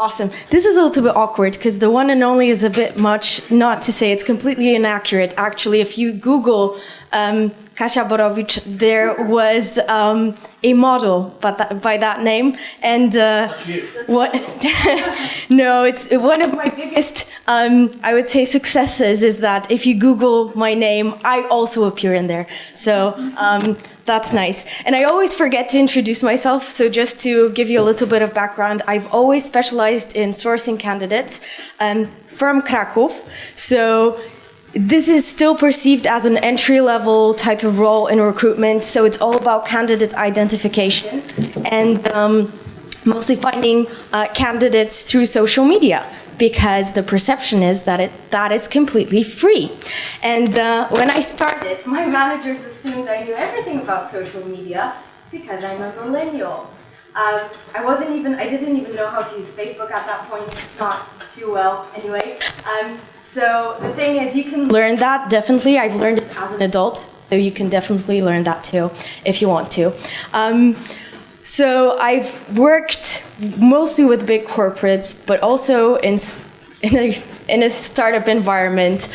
Awesome. This is a little bit awkward because the one and only is a bit much, not to say it's completely inaccurate. Actually, if you Google Kasia Borowicz, there was a model by that name. And what? No, it's one of my biggest, I would say, successes is that if you Google my name, I also appear in there. So that's nice. And I always forget to introduce myself, so just to give you a little bit of background, I've always specialized in sourcing candidates from Kraków. So this is still perceived as an entry-level type of role in recruitment, so it's all about candidate identification and mostly finding candidates through social media, because the perception is that that is completely free. And when I started, my managers assumed I knew everything about social media because I'm a millennial. I didn't even know how to use Facebook at that point, not too well anyway. So the thing is, you can learn that, definitely. I've learned it as an adult, so you can definitely learn that too, if you want to. So I've worked mostly with big corporates, but also in a startup environment.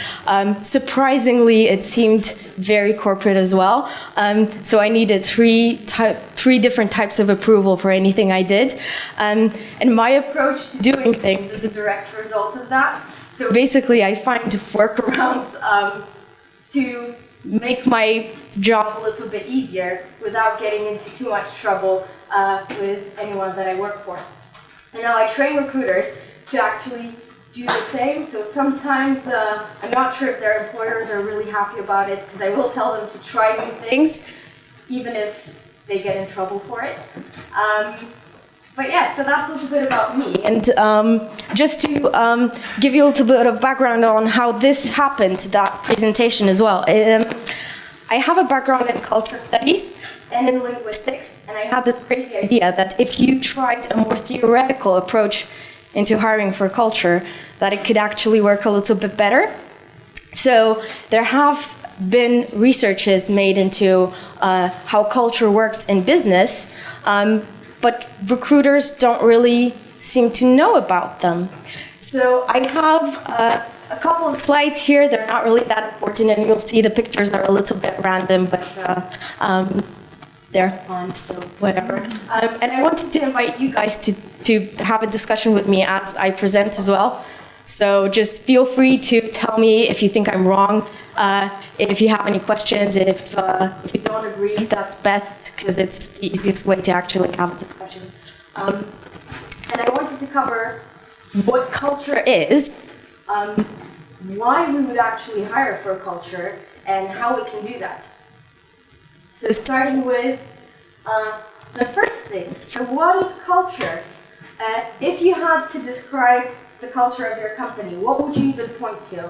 Surprisingly, it seemed very corporate as well. So I needed three different types of approval for anything I did. And my approach to doing things is a direct result of that. So basically, I find workarounds to make my job a little bit easier without getting into too much trouble with anyone that I work for. And now I train recruiters to actually do the same. So sometimes I'm not sure if their employers are really happy about it, because I will tell them to try new things, even if they get in trouble for it. But yeah, so that's a little bit about me. And just to give you a little bit of background on how this happened, that presentation as well. I have a background in culture studies and in linguistics, and I had this crazy idea that if you tried a more theoretical approach into hiring for culture, that it could actually work a little bit better. So there have been researches made into how culture works in business, but recruiters don't really seem to know about them. So I have a couple of slides here. They're not really that important, and you'll see the pictures are a little bit random, but they're fun, so whatever. And I wanted to invite you guys to have a discussion with me as I present as well. So just feel free to tell me if you think I'm wrong, if you have any questions, if you don't agree, that's best, because it's the easiest way to actually have a discussion. And I wanted to cover what culture is, why we would actually hire for a culture, and how we can do that. So starting with the first thing, so what is culture? If you had to describe the culture of your company, what would you even point to?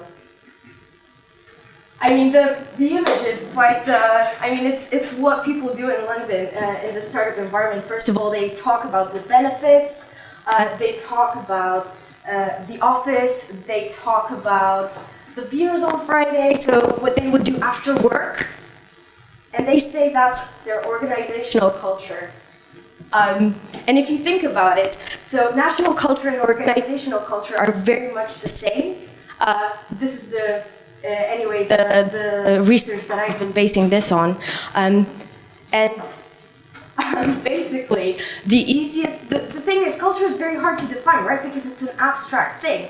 I mean, the image is quite, it's what people do in London in the startup environment. First of all, they talk about the benefits, they talk about the office, they talk about the beers on Friday, so what they would do after work. And they say that's their organizational culture. And if you think about it, so national culture and organizational culture are very much the same. This is the research that I've been basing this on. Basically, the thing is, culture is very hard to define, right? Because it's an abstract thing.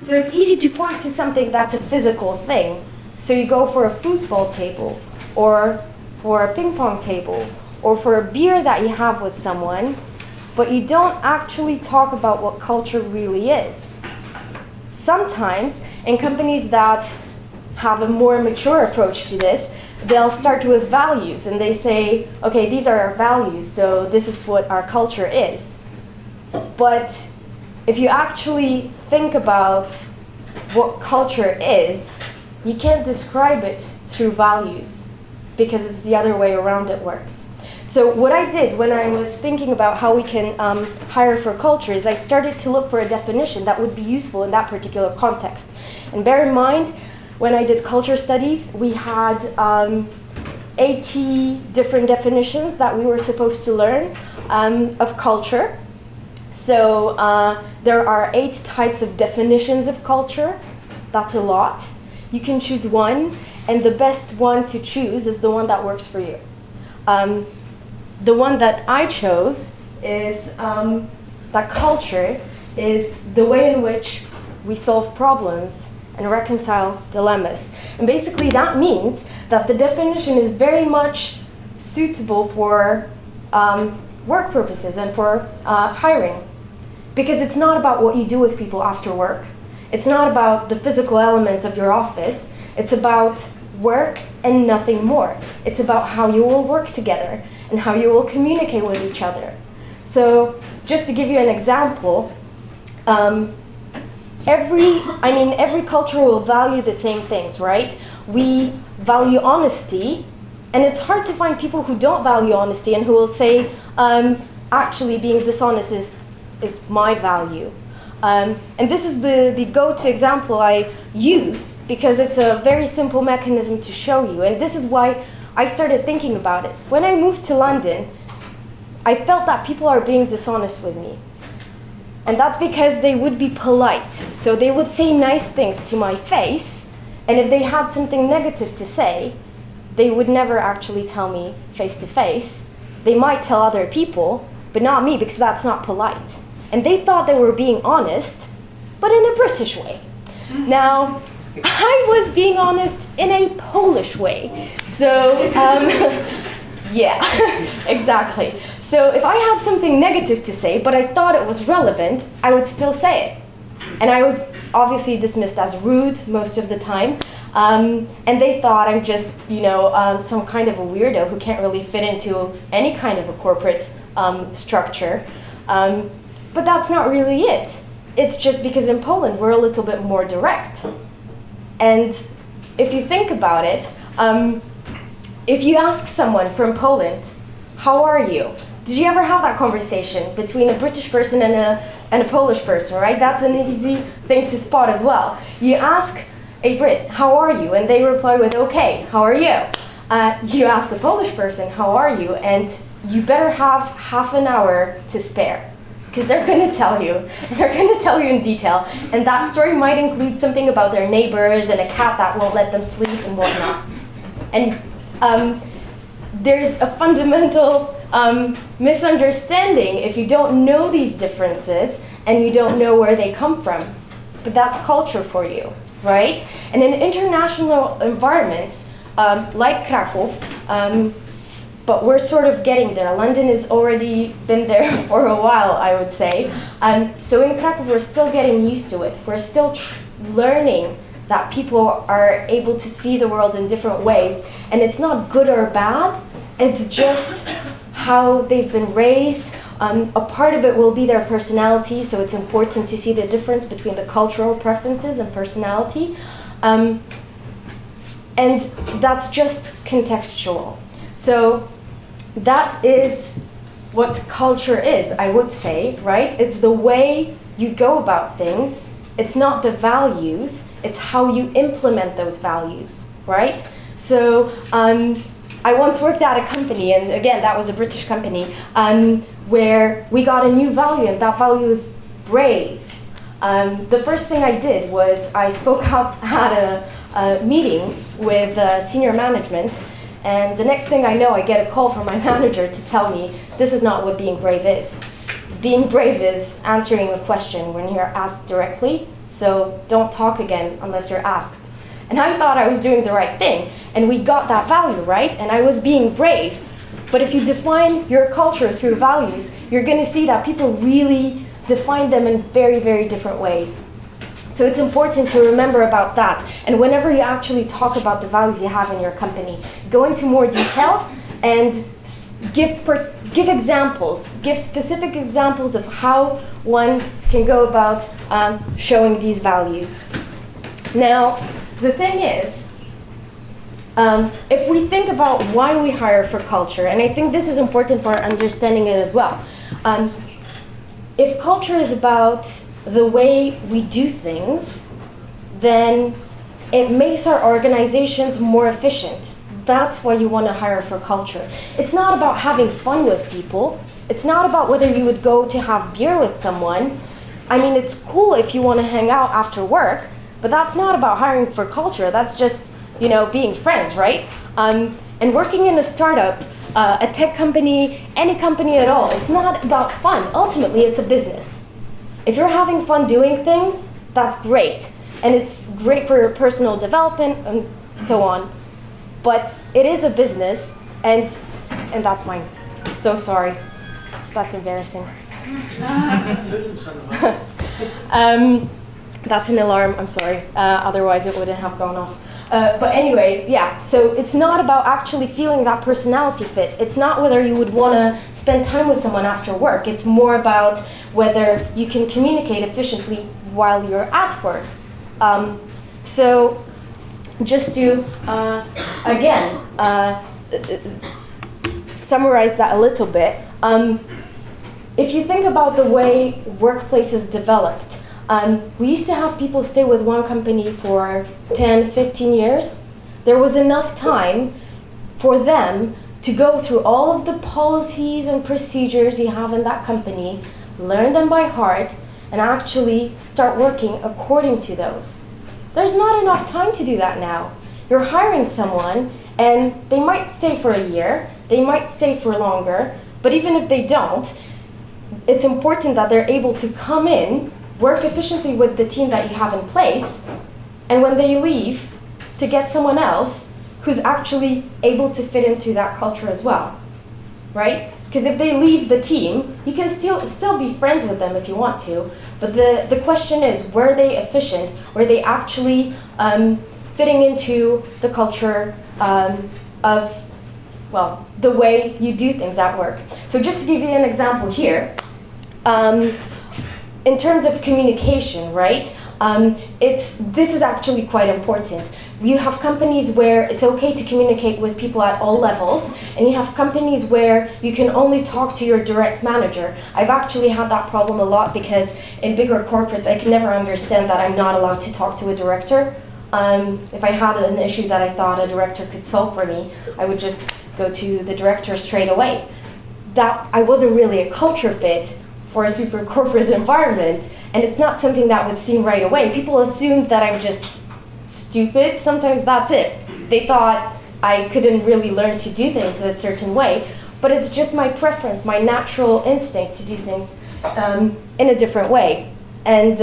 So it's easy to point to something that's a physical thing. So you go for a foosball table, or for a ping pong table, or for a beer that you have with someone, but you don't actually talk about what culture really is. Sometimes, in companies that have a more mature approach to this, they'll start with values, and they say, okay, these are our values, so this is what our culture is. But if you actually think about what culture is, you can't describe it through values, because it's the other way around it works. So what I did when I was thinking about how we can hire for culture is I started to look for a definition that would be useful in that particular context. And bear in mind, when I did culture studies, we had 80 different definitions that we were supposed to learn of culture. So there are 8 types of definitions of culture. That's a lot. You can choose one, and the best one to choose is the one that works for you. The one that I chose is that culture is the way in which we solve problems and reconcile dilemmas. And basically that means that the definition is very much suitable for work purposes and for hiring. Because it's not about what you do with people after work. It's not about the physical elements of your office. It's about work and nothing more. It's about how you will work together and how you will communicate with each other. So just to give you an example, every culture will value the same things, right? We value honesty, and it's hard to find people who don't value honesty and who will say, actually being dishonest is my value. And this is the go-to example I use because it's a very simple mechanism to show you. And this is why I started thinking about it. When I moved to London, I felt that people are being dishonest with me. And that's because they would be polite. So they would say nice things to my face, and if they had something negative to say, they would never actually tell me face to face. They might tell other people, but not me, because that's not polite. And they thought they were being honest, but in a British way. Now, I was being honest in a Polish way. So, yeah, exactly. So if I had something negative to say, but I thought it was relevant, I would still say it. And I was obviously dismissed as rude most of the time. And they thought I'm just, some kind of a weirdo who can't really fit into any kind of a corporate structure. But that's not really it. It's just because in Poland, we're a little bit more direct. And if you think about it, if you ask someone from Poland, how are you? Did you ever have that conversation between a British person and a Polish person, right? That's an easy thing to spot as well. You ask a Brit, how are you? And they reply with, okay, how are you? You ask a Polish person, how are you? And you better have half an hour to spare. Because they're going to tell you. They're going to tell you in detail. And that story might include something about their neighbors and a cat that won't let them sleep and whatnot. And there's a fundamental misunderstanding if you don't know these differences and you don't know where they come from. But that's culture for you, right? And in international environments, like Krakow, but we're sort of getting there. London has already been there for a while, I would say. So in Krakow, we're still getting used to it. We're still learning that people are able to see the world in different ways. And it's not good or bad. It's just how they've been raised. A part of it will be their personality. So it's important to see the difference between the cultural preferences and personality. And that's just contextual. So that is what culture is, I would say, right? It's the way you go about things. It's not the values, it's how you implement those values, right? So I once worked at a company, and again, that was a British company, where we got a new value, and that value is brave. The first thing I did was I spoke up at a meeting with senior management. And the next thing I know, I get a call from my manager to tell me, this is not what being brave is. Being brave is answering a question when you're asked directly, so don't talk again unless you're asked. And I thought I was doing the right thing, and we got that value, right? And I was being brave. But if you define your culture through values, you're gonna see that people really define them in very, very different ways. So it's important to remember about that. And whenever you actually talk about the values you have in your company, go into more detail and give examples, give specific examples of how one can go about showing these values. Now, the thing is, if we think about why we hire for culture, and I think this is important for understanding it as well. If culture is about the way we do things, then it makes our organizations more efficient that's why you want to hire for culture. It's not about having fun with people. It's not about whether you would go to have beer with someone. I mean, it's cool if you want to hang out after work, but that's not about hiring for culture. That's just, being friends, right? And working in a startup, a tech company, any company at all, it's not about fun. Ultimately, it's a business. If you're having fun doing things, that's great. And it's great for your personal development and so on. But it is a business, and that's mine. So sorry. That's embarrassing. That's an alarm, I'm sorry. Otherwise it wouldn't have gone off. But anyway, yeah, so it's not about actually feeling that personality fit. It's not whether you would want to spend time with someone after work. It's more about whether you can communicate efficiently while you're at work. So just to, again, summarize that a little bit, if you think about the way workplaces developed, we used to have people stay with one company for 10, 15 years. There was enough time for them to go through all of the policies and procedures you have in that company, learn them by heart, and actually start working according to those. There's not enough time to do that now. You're hiring someone, and they might stay for a year, they might stay for longer, but even if they don't, it's important that they're able to come in, work efficiently with the team that you have in place, and when they leave, to get someone else who's actually able to fit into that culture as well, right? Because if they leave the team, you can still be friends with them if you want to, but the question is, were they efficient? Were they actually fitting into the culture of, well, the way you do things at work? So just to give you an example here, in terms of communication, right? This is actually quite important. You have companies where it's okay to communicate with people at all levels, and you have companies where you can only talk to your direct manager. I've actually had that problem a lot because in bigger corporates, I can never understand that I'm not allowed to talk to a director. If I had an issue that I thought a director could solve for me, I would just go to the director straight away. That I wasn't really a culture fit for a super corporate environment, and it's not something that was seen right away. People assumed that I'm just stupid. Sometimes that's it. They thought I couldn't really learn to do things a certain way, but it's just my preference, my natural instinct to do things in a different way. And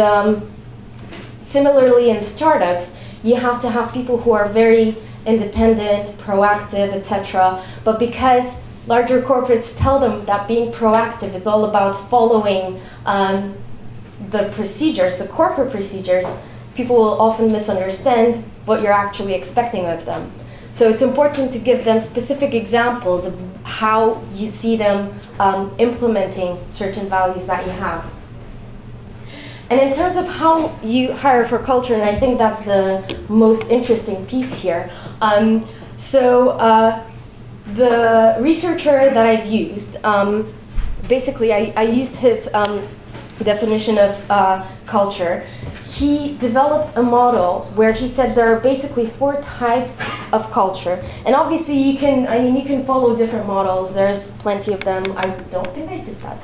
similarly in startups, you have to have people who are very independent, proactive, etc. But because larger corporates tell them that being proactive is all about following the procedures, the corporate procedures, people will often misunderstand what you're actually expecting of them. So it's important to give them specific examples of how you see them implementing certain values that you have. And in terms of how you hire for culture, and I think that's the most interesting piece here. The researcher that I've used, basically I used his definition of culture. He developed a model where he said there are basically 4 types of culture. And obviously you can follow different models. There's plenty of them. I don't think I did that.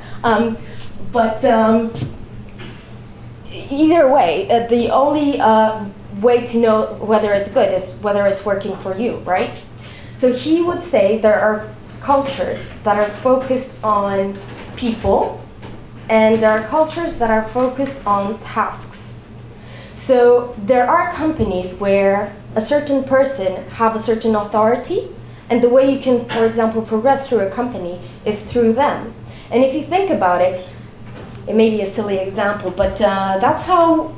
Either way, the only way to know whether it's good is whether it's working for you, right? So he would say there are cultures that are focused on people, and there are cultures that are focused on tasks. So there are companies where a certain person have a certain authority, and the way you can, for example, progress through a company is through them. And if you think about it, it may be a silly example, but that's how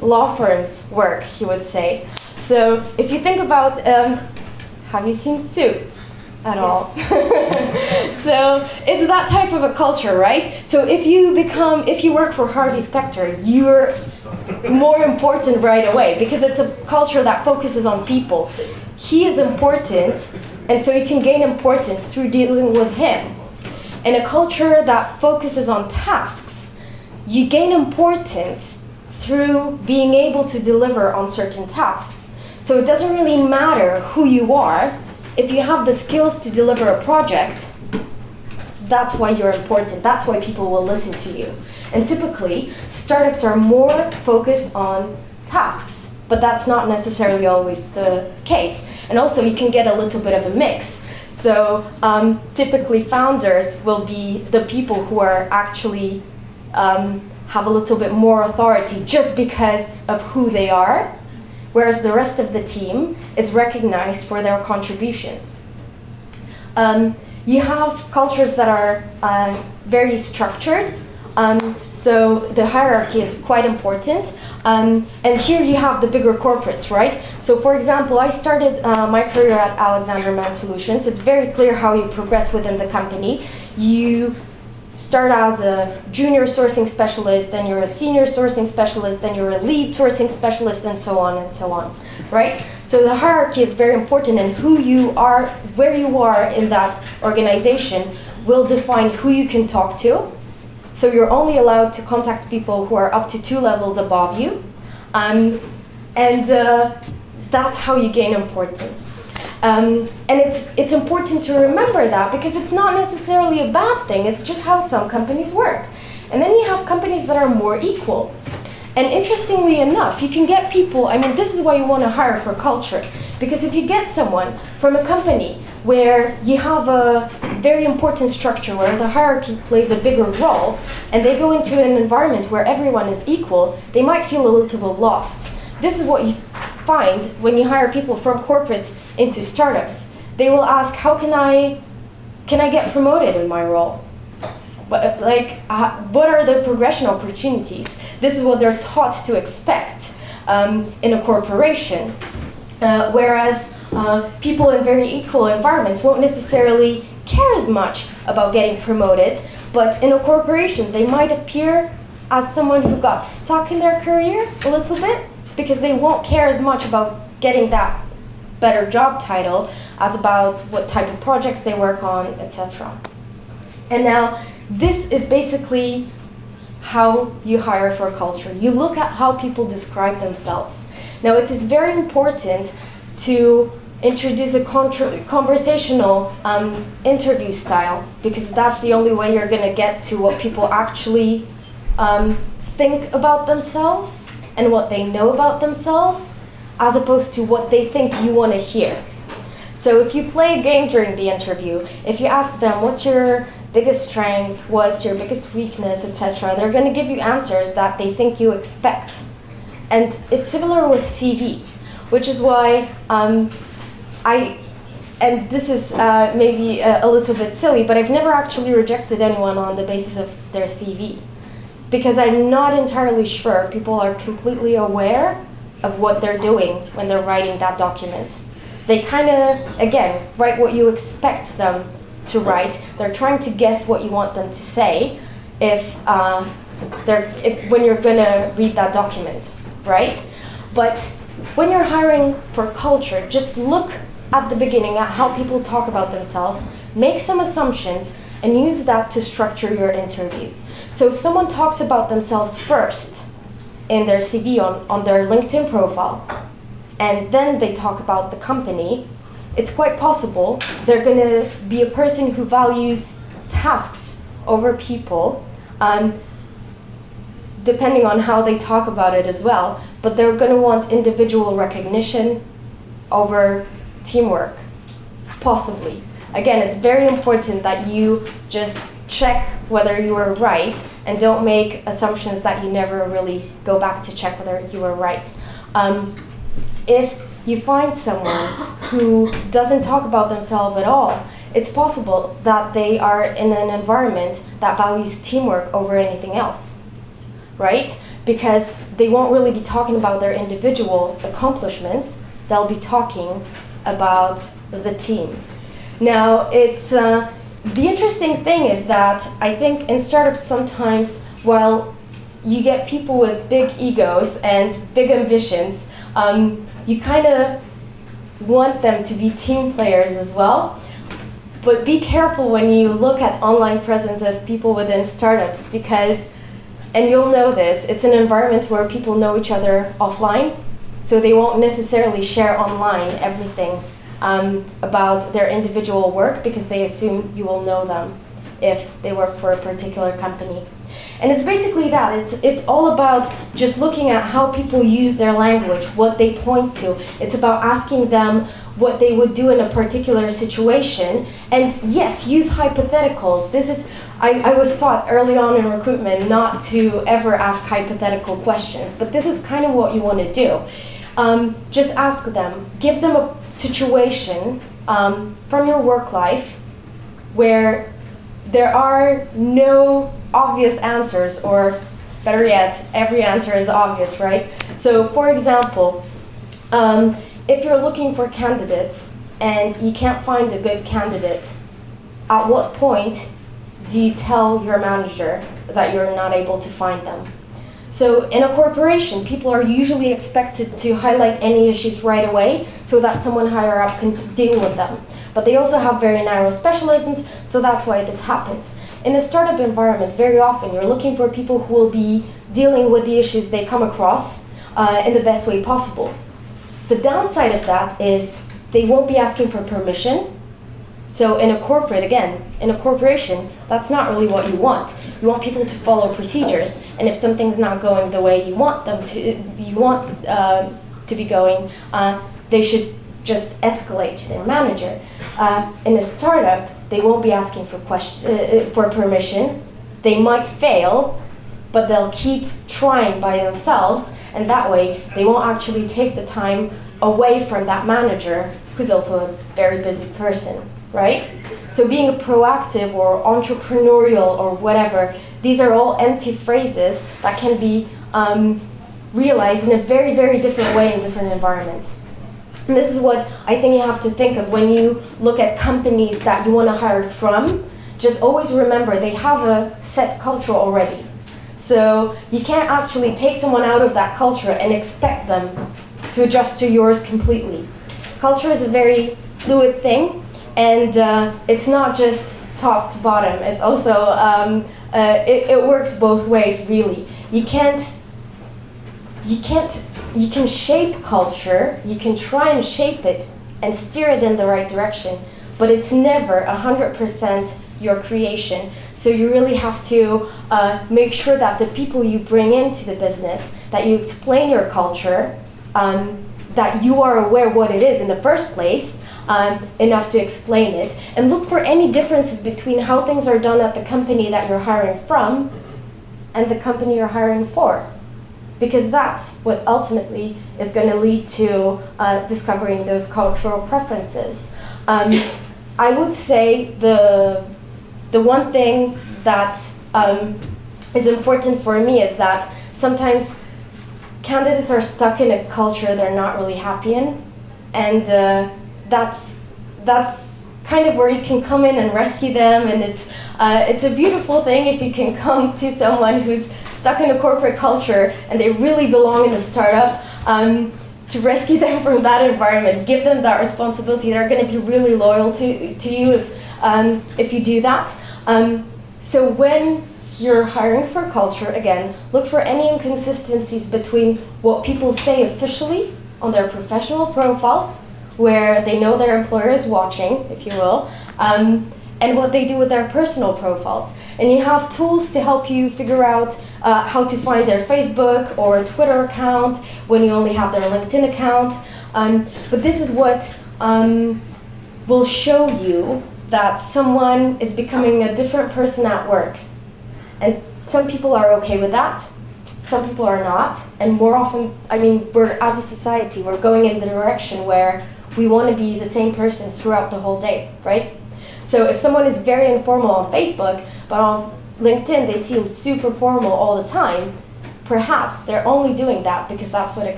law firms work, he would say. So if you think about, have you seen Suits at all? So it's that type of a culture, right? So if you work for Harvey Specter, you're more important right away because it's a culture that focuses on people. He is important, and so you can gain importance through dealing with him. In a culture that focuses on tasks, you gain importance through being able to deliver on certain tasks. So it doesn't really matter who you are, if you have the skills to deliver a project, that's why you're important. That's why people will listen to you. And typically, startups are more focused on tasks, but that's not necessarily always the case. And also, you can get a little bit of a mix. So typically, founders will be the people who are actually have a little bit more authority just because of who they are, whereas the rest of the team is recognized for their contributions. You have cultures that are very structured, so the hierarchy is quite important. And here you have the bigger corporates, right? So for example, I started my career at Alexander Mann Solutions. It's very clear how you progress within the company. You start as a junior sourcing specialist, then you're a senior sourcing specialist, then you're a lead sourcing specialist, and so on, right? So the hierarchy is very important, and who you are, where you are in that organization will define who you can talk to. So you're only allowed to contact people who are up to 2 levels above you, and that's how you gain importance. And it's important to remember that, because it's not necessarily a bad thing, it's just how some companies work. And then you have companies that are more equal. And interestingly enough, you can get people, I mean, this is why you want to hire for culture. Because if you get someone from a company where you have a very important structure, where the hierarchy plays a bigger role, and they go into an environment where everyone is equal, they might feel a little bit lost. This is what you find when you hire people from corporates into startups. They will ask, how can I get promoted in my role? But what are the progression opportunities? This is what they're taught to expect in a corporation. Whereas people in very equal environments won't necessarily care as much about getting promoted, but in a corporation they might appear as someone who got stuck in their career a little bit, because they won't care as much about getting that better job title as about what type of projects they work on, etc. And now, this is basically how you hire for culture. You look at how people describe themselves. Now, it is very important to introduce a conversational interview style, because that's the only way you're going to get to what people actually think about themselves and what they know about themselves, as opposed to what they think you want to hear. So if you play a game during the interview, if you ask them, what's your biggest strength, what's your biggest weakness, etc., they're going to give you answers that they think you expect. And it's similar with CVs, which is why and this is maybe a little bit silly, but I've never actually rejected anyone on the basis of their CV. Because I'm not entirely sure people are completely aware of what they're doing when they're writing that document. They kind of, again, write what you expect them to write. They're trying to guess what you want them to say when you're going to read that document, right? But when you're hiring for culture, just look at the beginning at how people talk about themselves, make some assumptions, and use that to structure your interviews. So if someone talks about themselves first in their CV on their LinkedIn profile, and then they talk about the company, it's quite possible they're going to be a person who values tasks over people, depending on how they talk about it as well. But they're going to want individual recognition over teamwork, possibly. Again, it's very important that you just check whether you were right and don't make assumptions that you never really go back to check whether you were right. If you find someone who doesn't talk about themselves at all, it's possible that they are in an environment that values teamwork over anything else, right? Because they won't really be talking about their individual accomplishments, they'll be talking about the team. Now, it's the interesting thing is that I think in startups sometimes, while you get people with big egos and big ambitions, you kind of want them to be team players as well. But be careful when you look at online presence of people within startups, because, and you'll know this, it's an environment where people know each other offline, so they won't necessarily share online everything about their individual work because they assume you will know them if they work for a particular company. And it's basically that. It's all about just looking at how people use their language, what they point to. It's about asking them what they would do in a particular situation. And yes, use hypotheticals. I was taught early on in recruitment not to ever ask hypothetical questions, but this is kind of what you want to do. Just ask them, give them a situation from your work life where there are no obvious answers, or better yet, every answer is obvious, right? So for example, if you're looking for candidates and you can't find a good candidate, at what point do you tell your manager that you're not able to find them? So in a corporation, people are usually expected to highlight any issues right away so that someone higher up can deal with them. But they also have very narrow specialisms, so that's why this happens. In a startup environment, very often you're looking for people who will be dealing with the issues they come across in the best way possible. The downside of that is they won't be asking for permission. So in a corporation, that's not really what you want. You want people to follow procedures, and if something's not going the way you want them to be going, they should just escalate to their manager. In a startup, they won't be asking for permission. They might fail, but they'll keep trying by themselves, and that way they won't actually take the time away from that manager, who's also a very busy person, right? So being proactive or entrepreneurial or whatever, these are all empty phrases that can be realized in a very, very different way in different environments. And this is what I think you have to think of when you look at companies that you want to hire from. Just always remember they have a set culture already. So you can't actually take someone out of that culture and expect them to adjust to yours completely. Culture is a very fluid thing, and it's not just top to bottom. It's also, it works both ways, really. You can shape culture, you can try and shape it and steer it in the right direction, but it's never 100% your creation. So you really have to make sure that the people you bring into the business, that you explain your culture, that you are aware what it is in the first place, enough to explain it, and look for any differences between how things are done at the company that you're hiring from and the company you're hiring for. Because that's what ultimately is going to lead to discovering those cultural preferences. I would say the one thing that is important for me is that sometimes candidates are stuck in a culture they're not really happy in, and that's kind of where you can come in and rescue them, and it's a beautiful thing if you can come to someone who's stuck in a corporate culture and they really belong in a startup, to rescue them from that environment, give them that responsibility. They're going to be really loyal to you if you do that. So when you're hiring for culture, again, look for any inconsistencies between what people say officially on their professional profiles, where they know their employer is watching, if you will, and what they do with their personal profiles. And you have tools to help you figure out how to find their Facebook or Twitter account when you only have their LinkedIn account. But this is what will show you that someone is becoming a different person at work. And some people are okay with that, some people are not. And more often, as a society, we're going in the direction where we want to be the same person throughout the whole day, right? So if someone is very informal on Facebook, but on LinkedIn they seem super formal all the time, perhaps they're only doing that because that's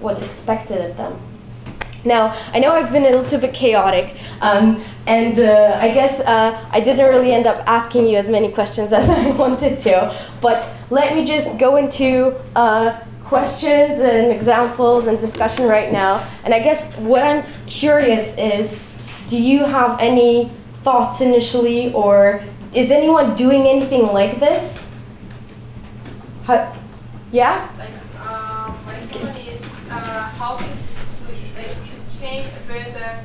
what's expected of them. Now, I know I've been a little bit chaotic, and I guess I didn't really end up asking you as many questions as I wanted to, but let me just go into questions and examples and discussion right now. And I guess what I'm curious is, do you have any thoughts initially, or is anyone doing anything like this? Yeah? My question is, how to change a better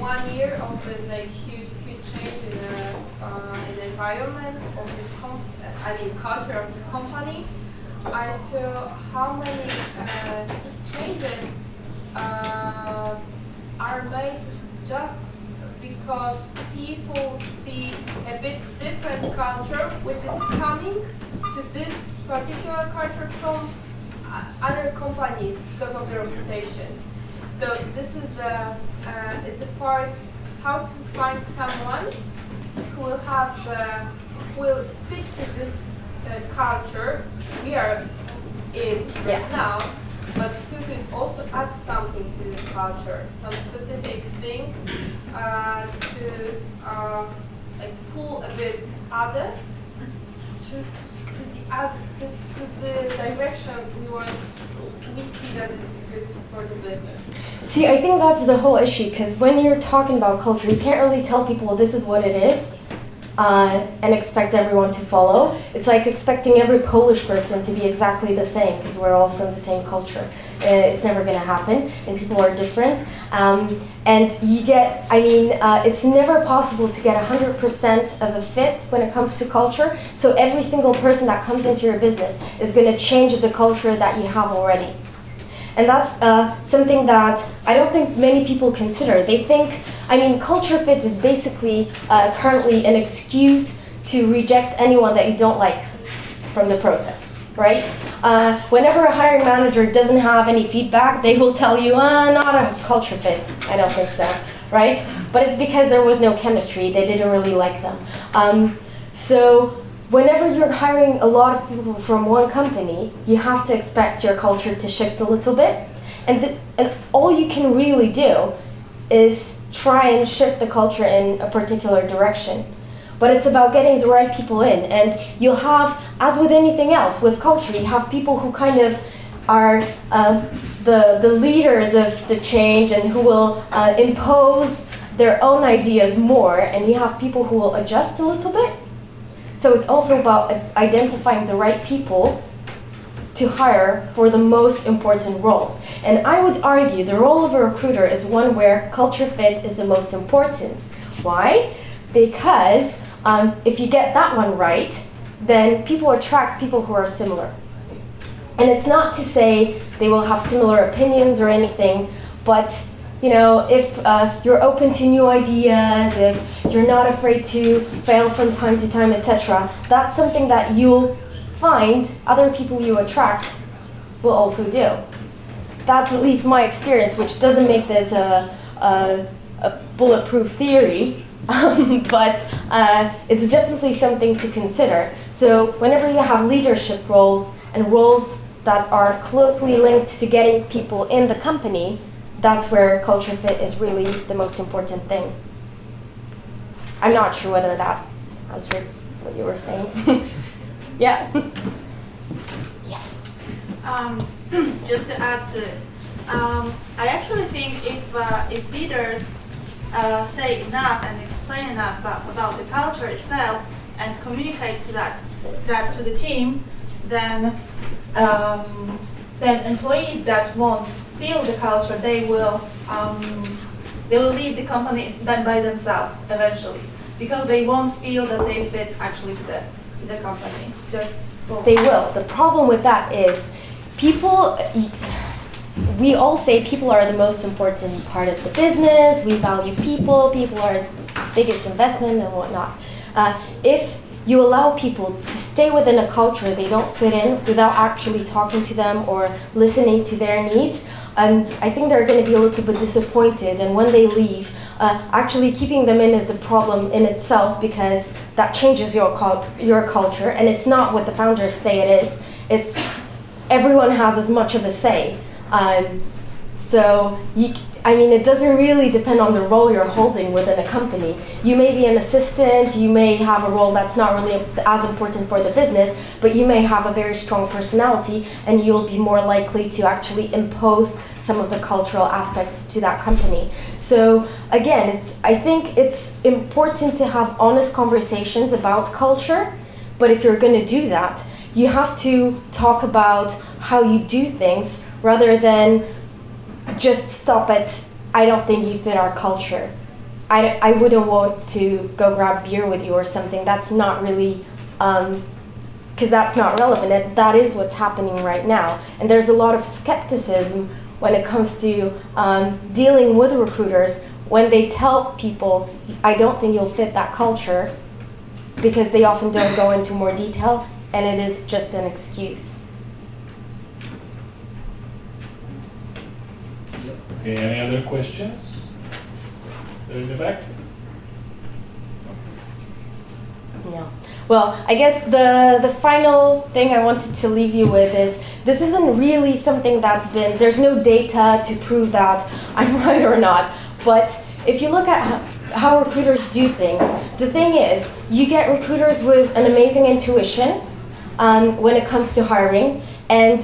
1 year of this like huge change in the environment of this culture of this company. I saw how many changes are made just because people see a bit different culture which is coming to this particular culture from other companies because of their reputation. So this is it's a part how to find someone who will fit to this culture we are in right now, but who could also add something to this culture, some specific thing to like pull a bit others to the direction we see that is good for the business. See, I think that's the whole issue, because when you're talking about culture, you can't really tell people this is what it is and expect everyone to follow. It's like expecting every Polish person to be exactly the same, because we're all from the same culture. It's never going to happen, and people are different. And you get, it's never possible to get 100% of a fit when it comes to culture. So every single person that comes into your business is going to change the culture that you have already. And that's something that I don't think many people consider. They think, culture fit is basically currently an excuse to reject anyone that you don't like from the process, right? Whenever a hiring manager doesn't have any feedback, they will tell you, not a culture fit. I don't think so, right? But it's because there was no chemistry. They didn't really like them. So whenever you're hiring a lot of people from one company, you have to expect your culture to shift a little bit. And all you can really do is try and shift the culture in a particular direction. But it's about getting the right people in. And you'll have, as with anything else, with culture, you have people who kind of are the leaders of the change and who will impose their own ideas more. And you have people who will adjust a little bit. So it's also about identifying the right people to hire for the most important roles. And I would argue the role of a recruiter is one where culture fit is the most important. Why? Because if you get that one right, then people attract people who are similar. And it's not to say they will have similar opinions or anything, but if you're open to new ideas, if you're not afraid to fail from time to time, etc., that's something that you'll find other people you attract will also do. That's at least my experience, which doesn't make this a bulletproof theory, but it's definitely something to consider. So whenever you have leadership roles and roles that are closely linked to getting people in the company, that's where culture fit is really the most important thing. I'm not sure whether that answered what you were saying. Yeah. Yes. Just to add to it, I actually think if leaders say enough and explain enough about the culture itself and communicate that to the team, then employees that won't feel the culture, they will leave the company then by themselves eventually, because they won't feel that they fit actually to the company. They will. The problem with that is we all say people are the most important part of the business, we value people are the biggest investment and whatnot. If you allow people to stay within a culture they don't fit in without actually talking to them or listening to their needs, I think they're going to be a little bit disappointed, and when they leave, actually keeping them in is a problem in itself, because that changes your culture, and it's not what the founders say it is. It's everyone has as much of a say. It doesn't really depend on the role you're holding within a company. You may be an assistant, you may have a role that's not really as important for the business, but you may have a very strong personality, and you'll be more likely to actually impose some of the cultural aspects to that company. So again, I think it's important to have honest conversations about culture, but if you're going to do that, you have to talk about how you do things rather than just stop at, I don't think you fit our culture. I wouldn't want to go grab beer with you or something. That's not really, because that's not relevant. That is what's happening right now. And there's a lot of skepticism when it comes to dealing with recruiters when they tell people, I don't think you'll fit that culture, because they often don't go into more detail, and it is just an excuse. Okay, any other questions? There in the back? Yeah. Well, I guess the final thing I wanted to leave you with is this isn't really something there's no data to prove that I'm right or not, but if you look at how recruiters do things, the thing is, you get recruiters with an amazing intuition when it comes to hiring, and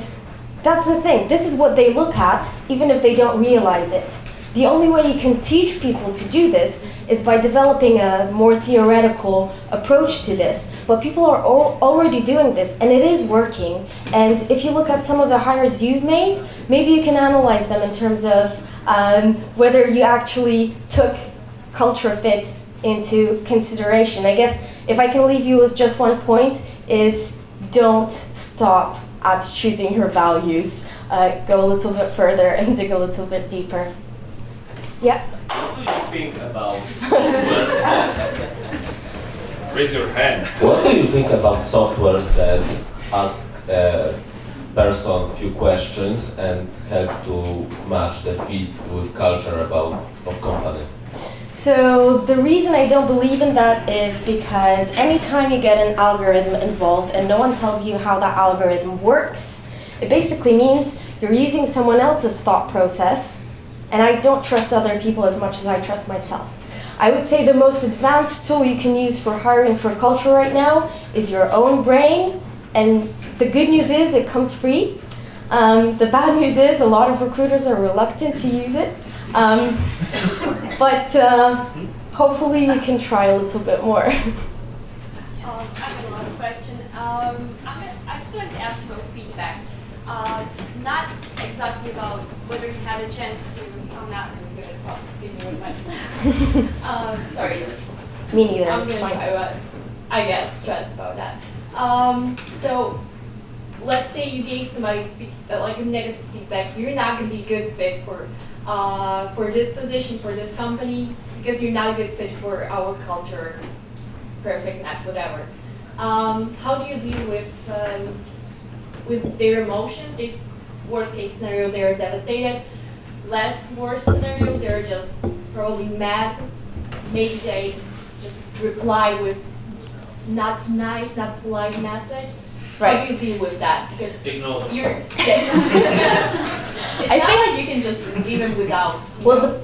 that's the thing. This is what they look at, even if they don't realize it. The only way you can teach people to do this is by developing a more theoretical approach to this. But people are already doing this, and it is working. And if you look at some of the hires you've made, maybe you can analyze them in terms of whether you actually took culture fit into consideration. I guess if I can leave you with just one point is don't stop at choosing your values. Go a little bit further and dig a little bit deeper. Yeah? What do you think about softwares that... Raise your hand. What do you think about softwares that ask a person few questions and help to match the fit with culture of company? So the reason I don't believe in that is because anytime you get an algorithm involved and no one tells you how that algorithm works, it basically means you're using someone else's thought process, and I don't trust other people as much as I trust myself. I would say the most advanced tool you can use for hiring for culture right now is your own brain, and the good news is it comes free. The bad news is a lot of recruiters are reluctant to use it. But hopefully we can try a little bit more. I have a last question. I just wanted to ask about feedback. Not exactly about whether you had a chance to. I'm not really good at problems giving you advice. Sorry. Me neither. I'm It's going to fine. try, I guess, stress about that. So let's say you gave somebody like a negative feedback. You're not going to be a good fit for this position, for this company, because you're not a good fit for our culture, perfect match, whatever. How do you deal with their emotions? The worst case scenario, they're devastated. Less worst scenario, they're just probably mad. Maybe they just reply with not nice, not polite message. Right. How do you deal with that? Because Ignore them. you're it's not like you can just leave them without. Well,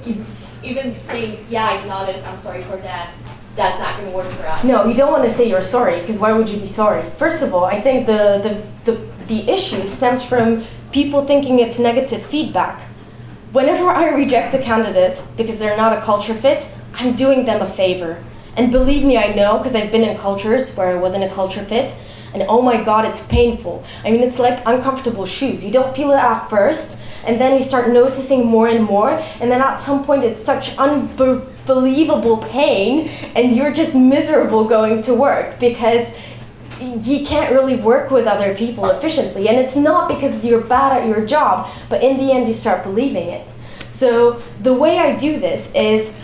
Even saying, yeah, I noticed, I'm sorry for that. That's not going to work for us. No, you don't want to say you're sorry, because why would you be sorry? First of all, I think the issue stems from people thinking it's negative feedback. Whenever I reject a candidate because they're not a culture fit, I'm doing them a favor. And believe me, I know, because I've been in cultures where I wasn't a culture fit, and oh my God, it's painful. I mean, it's like uncomfortable shoes. You don't feel it at first, and then you start noticing more and more, and then at some point it's such unbelievable pain, and you're just miserable going to work because you can't really work with other people efficiently. And it's not because you're bad at your job, but in the end you start believing it. So the way I do this is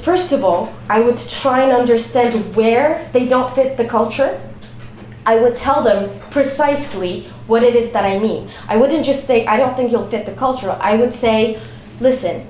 first of all, I would try and understand where they don't fit the culture. I would tell them precisely what it is that I mean. I wouldn't just say, I don't think you'll fit the culture. I would say, listen,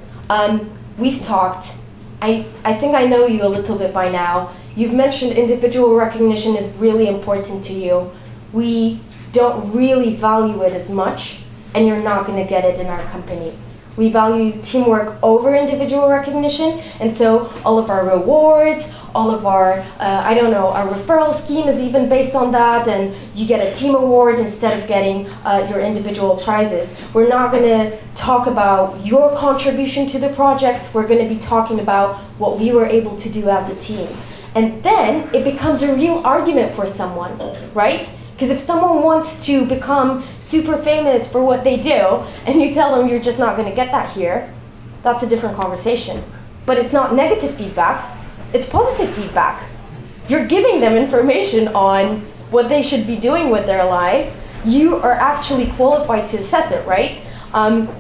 we've talked. I think I know you a little bit by now. You've mentioned individual recognition is really important to you. We don't really value it as much, and you're not going to get it in our company. We value teamwork over individual recognition, and so all of our rewards, all of our, our referral scheme is even based on that, and you get a team award instead of getting your individual prizes. We're not going to talk about your contribution to the project. We're going to be talking about what we were able to do as a team. And then it becomes a real argument for someone, right? Because if someone wants to become super famous for what they do, and you tell them you're just not going to get that here, that's a different conversation. but it's not negative feedback, it's positive feedback. You're giving them information on what they should be doing with their lives. You are actually qualified to assess it, right?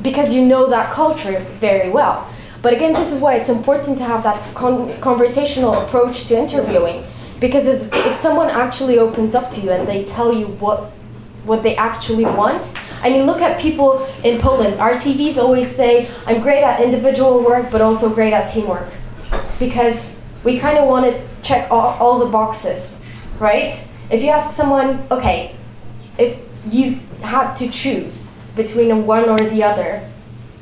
Because you know that culture very well. But again, this is why it's important to have that conversational approach to interviewing. Because if someone actually opens up to you and they tell you what they actually want, I mean, look at people in Poland. Our CVs always say, I'm great at individual work, but also great at teamwork. Because we kind of want to check all the boxes, right? If you ask someone, okay, if you had to choose between one or the other,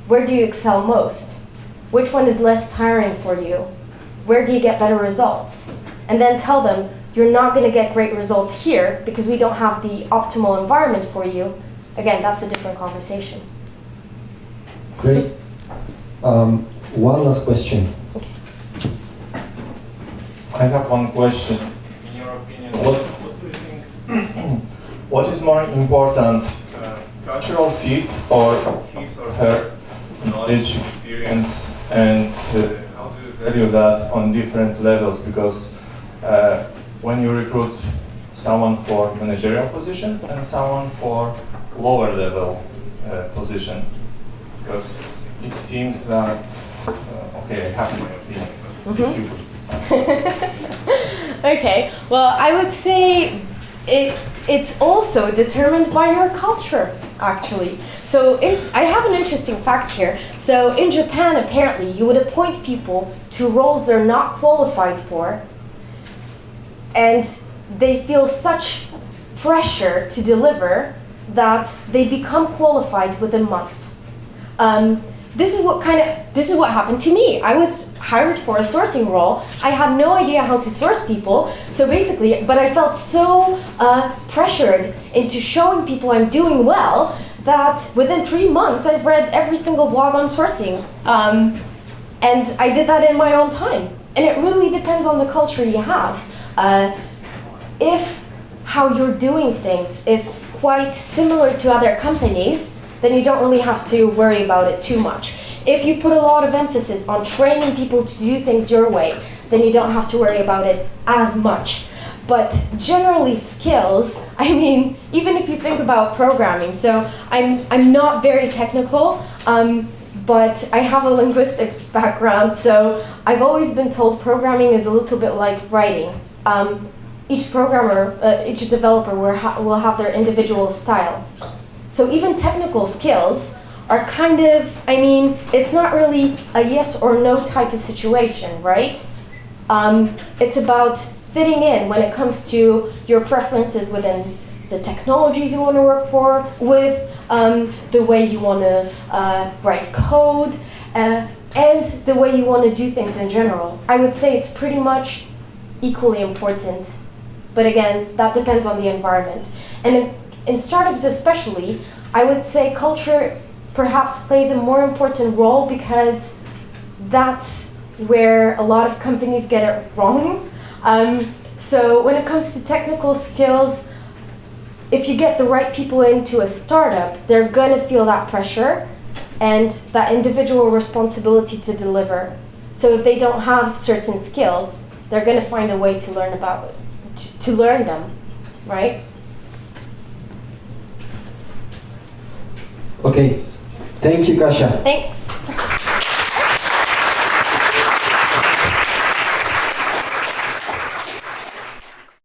where do you excel most? Which one is less tiring for you? Where do you get better results? And then tell them, you're not going to get great results here because we don't have the optimal environment for you. Again, that's a different conversation. Great. One last question. Okay. I have one question. In your opinion, what do you think? What is more important, cultural fit or his or her knowledge, experience, and how do you value that on different levels? Because when you recruit someone for managerial position and someone for lower level position, because it seems that okay, I have my opinion, but if you Okay, well, I would say it's also determined by your culture, actually. So I have an interesting fact here. So in Japan, apparently, you would appoint people to roles they're not qualified for, and they feel such pressure to deliver that they become qualified within months. This is what happened to me. I was hired for a sourcing role. I had no idea how to source people. So basically, but I felt so pressured into showing people I'm doing well that within 3 months I've read every single blog on sourcing. And I did that in my own time. And it really depends on the culture you have. If how you're doing things is quite similar to other companies, then you don't really have to worry about it too much. If you put a lot of emphasis on training people to do things your way, then you don't have to worry about it as much. But generally skills, I mean, even if you think about programming, so I'm not very technical, but I have a linguistics background, so I've always been told programming is a little bit like writing. Each programmer, each developer will have their individual style. So even technical skills are kind of, I mean, it's not really a yes or no type of situation, right? It's about fitting in when it comes to your preferences within the technologies you want to work for, with the way you want to write code, and the way you want to do things in general. I would say it's pretty much equally important. But again, that depends on the environment. And in startups especially, I would say culture perhaps plays a more important role because that's where a lot of companies get it wrong. So when it comes to technical skills, if you get the right people into a startup, they're gonna feel that pressure and that individual responsibility to deliver. So if they don't have certain skills, they're gonna find a way to learn about it, to learn them, right? Okay. Thank you, Kasia. Thanks.